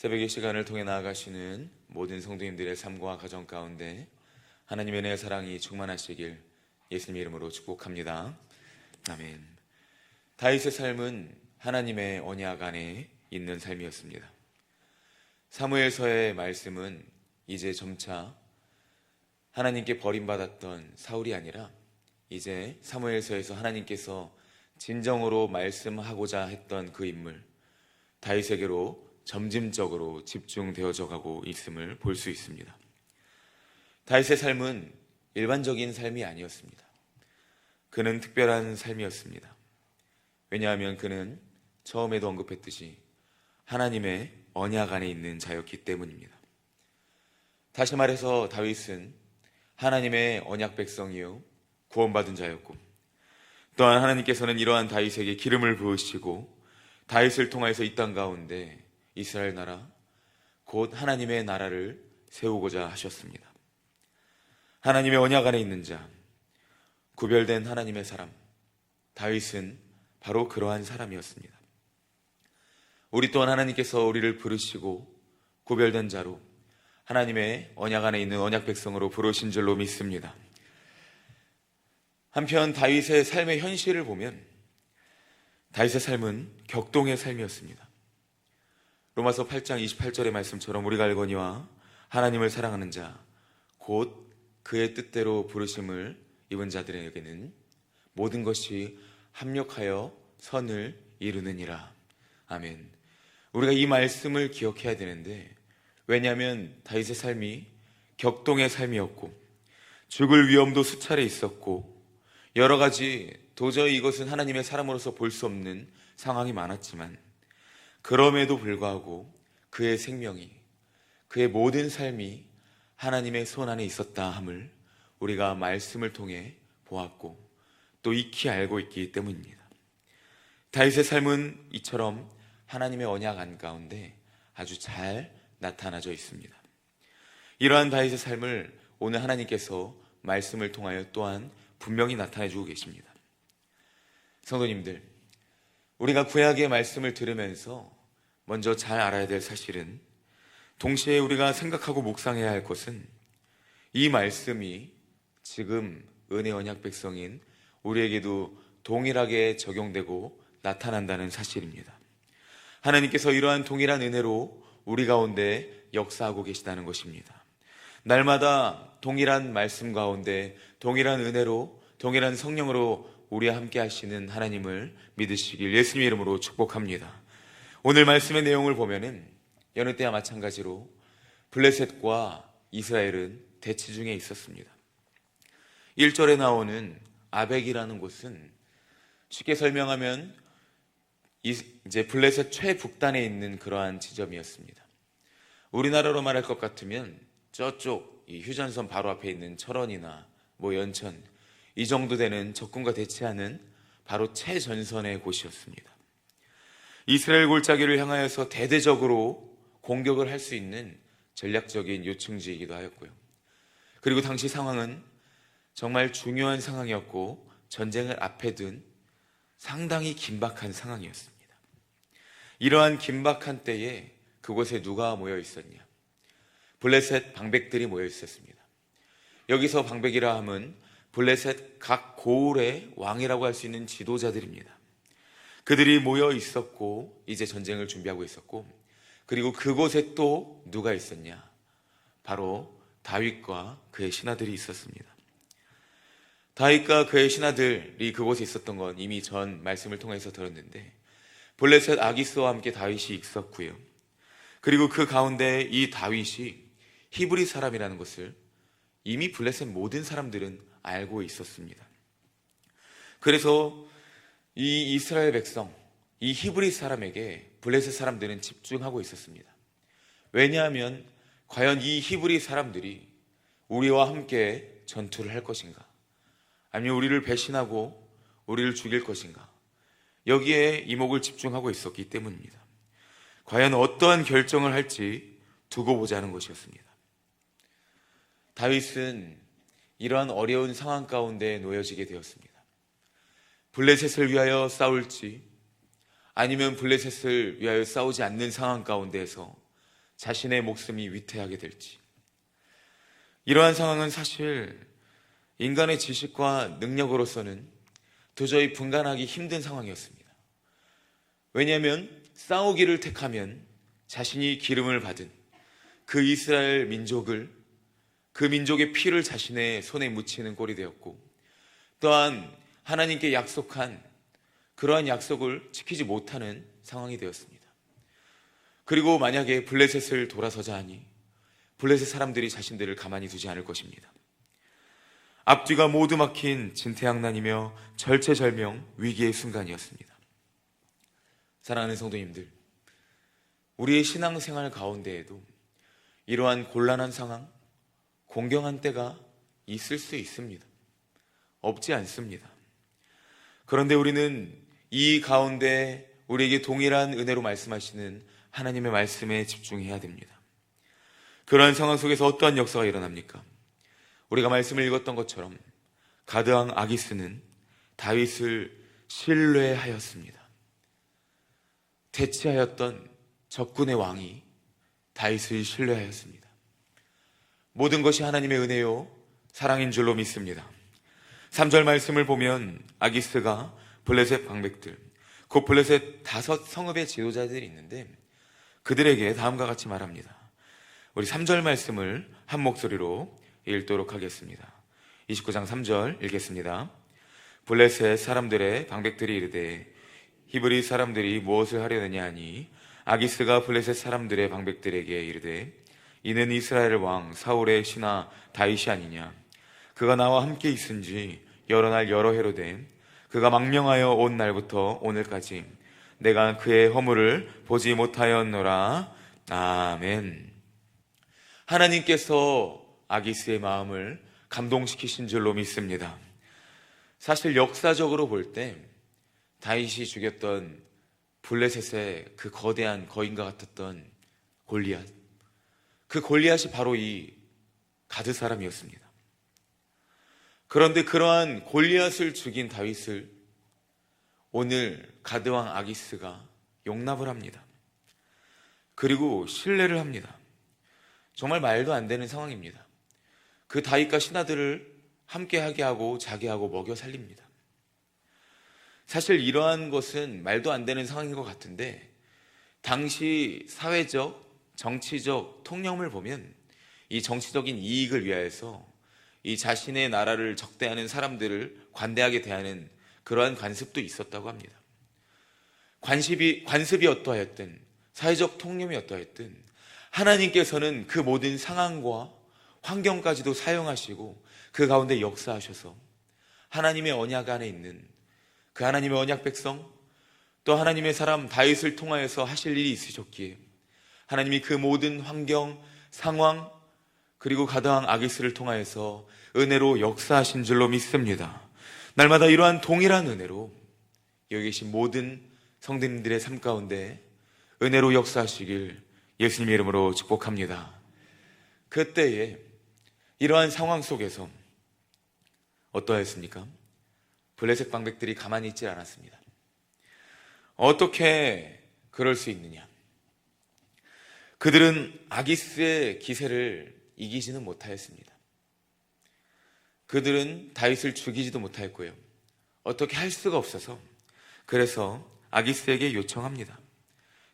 새벽의 시간을 통해 나아가시는 모든 성도님들의 삶과 가정 가운데 하나님의 은혜의 사랑이 충만하시길 예수님의 이름으로 축복합니다. 아멘. 다윗의 삶은 하나님의 언약 안에 있는 삶이었습니다. 사무엘서의 말씀은 이제 점차 하나님께 버림받았던 사울이 아니라 이제 사무엘서에서 하나님께서 진정으로 말씀하고자 했던 그 인물 다윗에게로 점진적으로 집중되어져 가고 있음을 볼 수 있습니다. 다윗의 삶은 일반적인 삶이 아니었습니다. 그는 특별한 삶이었습니다. 왜냐하면 그는 처음에도 언급했듯이 하나님의 언약 안에 있는 자였기 때문입니다. 다시 말해서 다윗은 하나님의 언약 백성이요 구원받은 자였고, 또한 하나님께서는 이러한 다윗에게 기름을 부으시고 다윗을 통하여서 이 땅 가운데 이스라엘 나라, 곧 하나님의 나라를 세우고자 하셨습니다. 하나님의 언약 안에 있는 자, 구별된 하나님의 사람, 다윗은 바로 그러한 사람이었습니다. 우리 또한 하나님께서 우리를 부르시고 구별된 자로 하나님의 언약 안에 있는 언약 백성으로 부르신 줄로 믿습니다. 한편 다윗의 삶의 현실을 보면 다윗의 삶은 격동의 삶이었습니다. 로마서 8장 28절의 말씀처럼 우리가 알거니와 하나님을 사랑하는 자, 곧 그의 뜻대로 부르심을 입은 자들에게는 모든 것이 합력하여 선을 이루느니라. 아멘. 우리가 이 말씀을 기억해야 되는데, 왜냐하면 다윗의 삶이 격동의 삶이었고 죽을 위험도 수차례 있었고 여러 가지 도저히 이것은 하나님의 사람으로서 볼 수 없는 상황이 많았지만, 그럼에도 불구하고 그의 생명이, 그의 모든 삶이 하나님의 손 안에 있었다 함을 우리가 말씀을 통해 보았고 또 익히 알고 있기 때문입니다. 다윗의 삶은 이처럼 하나님의 언약 안 가운데 아주 잘 나타나져 있습니다. 이러한 다윗의 삶을 오늘 하나님께서 말씀을 통하여 또한 분명히 나타내주고 계십니다. 성도님들, 우리가 구약의 말씀을 들으면서 먼저 잘 알아야 될 사실은, 동시에 우리가 생각하고 묵상해야 할 것은 이 말씀이 지금 은혜 언약 백성인 우리에게도 동일하게 적용되고 나타난다는 사실입니다. 하나님께서 이러한 동일한 은혜로 우리 가운데 역사하고 계시다는 것입니다. 날마다 동일한 말씀 가운데 동일한 은혜로, 동일한 성령으로 우리와 함께 하시는 하나님을 믿으시길 예수님의 이름으로 축복합니다. 오늘 말씀의 내용을 보면은 여느 때와 마찬가지로 블레셋과 이스라엘은 대치 중에 있었습니다. 1절에 나오는 아벡이라는 곳은 쉽게 설명하면 이제 블레셋 최북단에 있는 그러한 지점이었습니다. 우리나라로 말할 것 같으면 저쪽 이 휴전선 바로 앞에 있는 철원이나 연천, 이 정도 되는 적군과 대치하는 바로 최전선의 곳이었습니다. 이스라엘 골짜기를 향하여서 대대적으로 공격을 할 수 있는 전략적인 요충지이기도 하였고요. 그리고 당시 상황은 정말 중요한 상황이었고 전쟁을 앞에 둔 상당히 긴박한 상황이었습니다. 이러한 긴박한 때에 그곳에 누가 모여 있었냐? 블레셋 방백들이 모여 있었습니다. 여기서 방백이라 함은 블레셋 각 고을의 왕이라고 할 수 있는 지도자들입니다. 그들이 모여 있었고 이제 전쟁을 준비하고 있었고, 그리고 그곳에 또 누가 있었냐? 바로 다윗과 그의 신하들이 있었습니다. 다윗과 그의 신하들이 그곳에 있었던 건 이미 전 말씀을 통해서 들었는데, 블레셋 아기스와 함께 다윗이 있었고요. 그리고 그 가운데 이 다윗이 히브리 사람이라는 것을 이미 블레셋 모든 사람들은 알고 있었습니다. 그래서 이 이스라엘 백성, 이 히브리 사람에게 블레셋 사람들은 집중하고 있었습니다. 왜냐하면 과연 이 히브리 사람들이 우리와 함께 전투를 할 것인가? 아니면 우리를 배신하고 우리를 죽일 것인가? 여기에 이목을 집중하고 있었기 때문입니다. 과연 어떠한 결정을 할지 두고 보자는 것이었습니다. 다윗은 이러한 어려운 상황 가운데 놓여지게 되었습니다. 블레셋을 위하여 싸울지 아니면 블레셋을 위하여 싸우지 않는 상황 가운데에서 자신의 목숨이 위태하게 될지. 이러한 상황은 사실 인간의 지식과 능력으로서는 도저히 분간하기 힘든 상황이었습니다. 왜냐하면 싸우기를 택하면 자신이 기름을 받은 그 이스라엘 민족을, 그 민족의 피를 자신의 손에 묻히는 꼴이 되었고, 또한 하나님께 약속한 그러한 약속을 지키지 못하는 상황이 되었습니다. 그리고 만약에 블레셋을 돌아서자 하니 블레셋 사람들이 자신들을 가만히 두지 않을 것입니다. 앞뒤가 모두 막힌 진퇴양난이며 절체절명 위기의 순간이었습니다. 사랑하는 성도님들, 우리의 신앙생활 가운데에도 이러한 곤란한 상황, 공경한 때가 있을 수 있습니다. 없지 않습니다. 그런데 우리는 이 가운데 우리에게 동일한 은혜로 말씀하시는 하나님의 말씀에 집중해야 됩니다. 그러한 상황 속에서 어떠한 역사가 일어납니까? 우리가 말씀을 읽었던 것처럼 가드왕 아기스는 다윗을 신뢰하였습니다. 대치하였던 적군의 왕이 다윗을 신뢰하였습니다. 모든 것이 하나님의 은혜요 사랑인 줄로 믿습니다. 3절 말씀을 보면 아기스가 블레셋 방백들, 곧 블레셋 5 성읍의 지도자들이 있는데 그들에게 다음과 같이 말합니다. 우리 3절 말씀을 한 목소리로 읽도록 하겠습니다. 29장 3절 읽겠습니다. 블레셋 사람들의 방백들이 이르되 히브리 사람들이 무엇을 하려느냐 하니 아기스가 블레셋 사람들의 방백들에게 이르되 이는 이스라엘 왕 사울의 신하 다윗이 아니냐. 그가 나와 함께 있은지 여러 날 여러 해로 된 그가 망명하여 온 날부터 오늘까지 내가 그의 허물을 보지 못하였노라. 아멘. 하나님께서 아기스의 마음을 감동시키신 줄로 믿습니다. 사실 역사적으로 볼 때 다윗이 죽였던 블레셋의 그 거대한 거인과 같았던 골리앗, 그 골리앗이 바로 이 가드 사람이었습니다. 그런데 그러한 골리앗을 죽인 다윗을 오늘 가드왕 아기스가 용납을 합니다. 그리고 신뢰를 합니다. 정말 말도 안 되는 상황입니다. 그 다윗과 신하들을 함께하게 하고 자게 하고 먹여 살립니다. 사실 이러한 것은 말도 안 되는 상황인 것 같은데 당시 사회적, 정치적 통념을 보면 이 정치적인 이익을 위하여서 이 자신의 나라를 적대하는 사람들을 관대하게 대하는 그러한 관습도 있었다고 합니다. 관습이 어떠하였든 사회적 통념이 어떠하였든 하나님께서는 그 모든 상황과 환경까지도 사용하시고 그 가운데 역사하셔서 하나님의 언약 안에 있는 그 하나님의 언약 백성, 또 하나님의 사람 다윗을 통하여서 하실 일이 있으셨기에 하나님이 그 모든 환경, 상황, 그리고 가드왕 아기스를 통하여서 은혜로 역사하신 줄로 믿습니다. 날마다 이러한 동일한 은혜로 여기 계신 모든 성도님들의 삶 가운데 은혜로 역사하시길 예수님의 이름으로 축복합니다. 그때에 이러한 상황 속에서 어떠했습니까? 블레셋 방백들이 가만히 있지 않았습니다. 어떻게 그럴 수 있느냐? 그들은 아기스의 기세를 이기지는 못하였습니다. 그들은 다윗을 죽이지도 못하였고요. 어떻게 할 수가 없어서 그래서 아기스에게 요청합니다.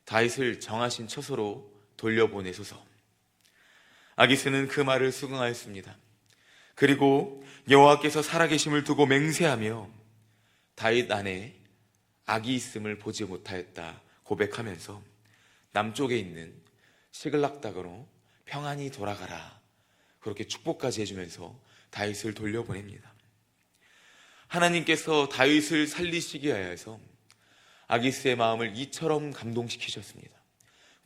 다윗을 정하신 처소로 돌려보내소서. 아기스는 그 말을 수긍하였습니다. 그리고 여호와께서 살아계심을 두고 맹세하며 다윗 안에 악이 있음을 보지 못하였다 고백하면서 남쪽에 있는 시글락닥으로 평안히 돌아가라 그렇게 축복까지 해주면서 다윗을 돌려보냅니다. 하나님께서 다윗을 살리시기 위하여서 아기스의 마음을 이처럼 감동시키셨습니다.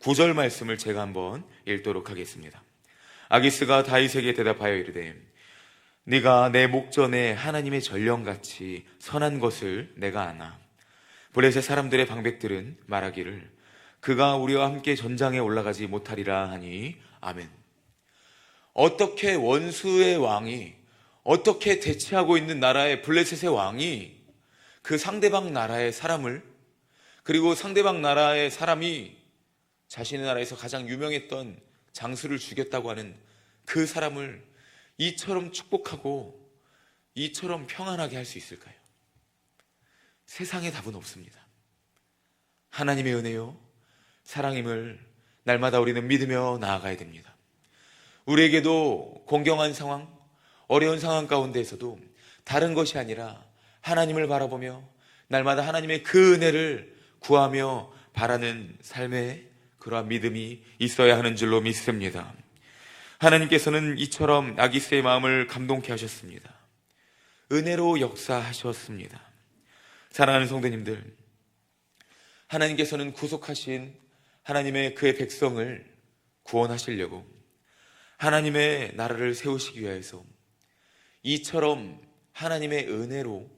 9절 말씀을 제가 한번 읽도록 하겠습니다. 아기스가 다윗에게 대답하여 이르되 네가 내 목전에 하나님의 전령같이 선한 것을 내가 아나. 블레셋 사람들의 방백들은 말하기를 그가 우리와 함께 전장에 올라가지 못하리라 하니 아멘. 어떻게 원수의 왕이, 어떻게 대치하고 있는 나라의 블레셋의 왕이 그 상대방 나라의 사람을, 그리고 상대방 나라의 사람이 자신의 나라에서 가장 유명했던 장수를 죽였다고 하는 그 사람을 이처럼 축복하고 이처럼 평안하게 할 수 있을까요? 세상에 답은 없습니다. 하나님의 은혜요, 사랑임을 날마다 우리는 믿으며 나아가야 됩니다. 우리에게도 공경한 상황, 어려운 상황 가운데에서도 다른 것이 아니라 하나님을 바라보며 날마다 하나님의 그 은혜를 구하며 바라는 삶의 그러한 믿음이 있어야 하는 줄로 믿습니다. 하나님께서는 이처럼 아기스의 마음을 감동케 하셨습니다. 은혜로 역사하셨습니다. 사랑하는 성도님들, 하나님께서는 구속하신 하나님의 그의 백성을 구원하시려고 하나님의 나라를 세우시기 위해서 이처럼 하나님의 은혜로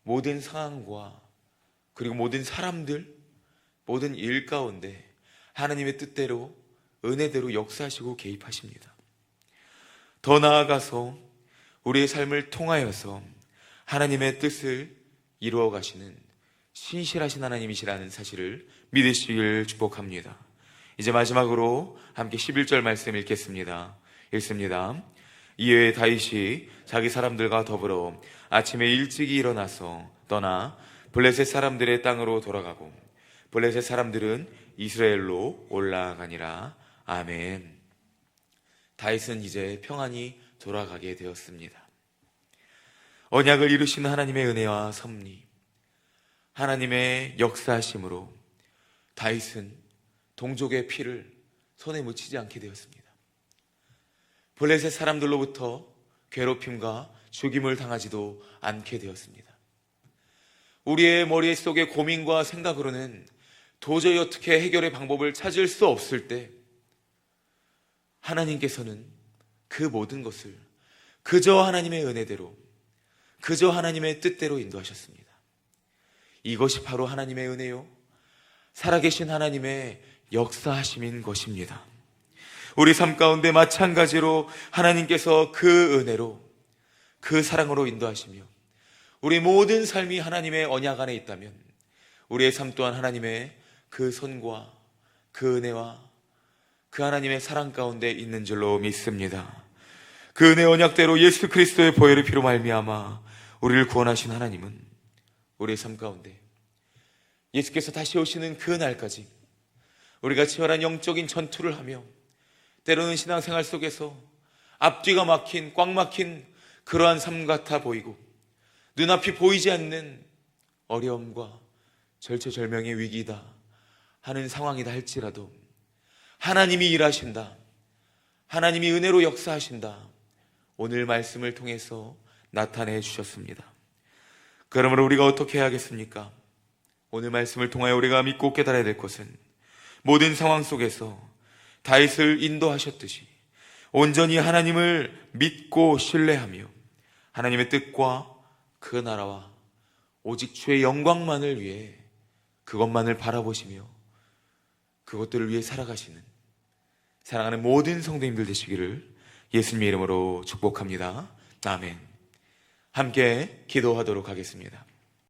모든 상황과 그리고 모든 사람들, 모든 일 가운데 하나님의 뜻대로 은혜대로 역사하시고 개입하십니다. 더 나아가서 우리의 삶을 통하여서 하나님의 뜻을 이루어 가시는 신실하신 하나님이시라는 사실을 믿으시길 축복합니다. 이제 마지막으로 함께 11절 말씀 읽겠습니다. 읽습니다. 이에 다윗이 자기 사람들과 더불어 아침에 일찍이 일어나서 떠나 블레셋 사람들의 땅으로 돌아가고 블레셋 사람들은 이스라엘로 올라가니라. 아멘. 다윗은 이제 평안히 돌아가게 되었습니다. 언약을 이루시는 하나님의 은혜와 섭리, 하나님의 역사하심으로 다윗은 동족의 피를 손에 묻히지 않게 되었습니다. 블레셋 사람들로부터 괴롭힘과 죽임을 당하지도 않게 되었습니다. 우리의 머릿속에 고민과 생각으로는 도저히 어떻게 해결의 방법을 찾을 수 없을 때 하나님께서는 그 모든 것을 그저 하나님의 은혜대로, 그저 하나님의 뜻대로 인도하셨습니다. 이것이 바로 하나님의 은혜요, 살아계신 하나님의 역사하심인 것입니다. 우리 삶 가운데 마찬가지로 하나님께서 그 은혜로, 그 사랑으로 인도하시며 우리 모든 삶이 하나님의 언약 안에 있다면 우리의 삶 또한 하나님의 그 손과 그 은혜와 그 하나님의 사랑 가운데 있는 줄로 믿습니다. 그 은혜 언약대로 예수 그리스도의 보혈의 피로 말미암아 우리를 구원하신 하나님은 우리의 삶 가운데 예수께서 다시 오시는 그 날까지 우리가 치열한 영적인 전투를 하며 때로는 신앙생활 속에서 앞뒤가 막힌, 꽉 막힌 그러한 삶 같아 보이고 눈앞이 보이지 않는 어려움과 절체절명의 위기다 하는 상황이다 할지라도 하나님이 일하신다, 하나님이 은혜로 역사하신다, 오늘 말씀을 통해서 나타내 주셨습니다. 그러므로 우리가 어떻게 해야겠습니까? 오늘 말씀을 통하여 우리가 믿고 깨달아야 될 것은 모든 상황 속에서 다윗을 인도하셨듯이 온전히 하나님을 믿고 신뢰하며 하나님의 뜻과 그 나라와 오직 주의 영광만을 위해 그것만을 바라보시며 그것들을 위해 살아가시는 사랑하는 모든 성도님들 되시기를 예수님의 이름으로 축복합니다. 아멘. 함께 기도하도록 하겠습니다.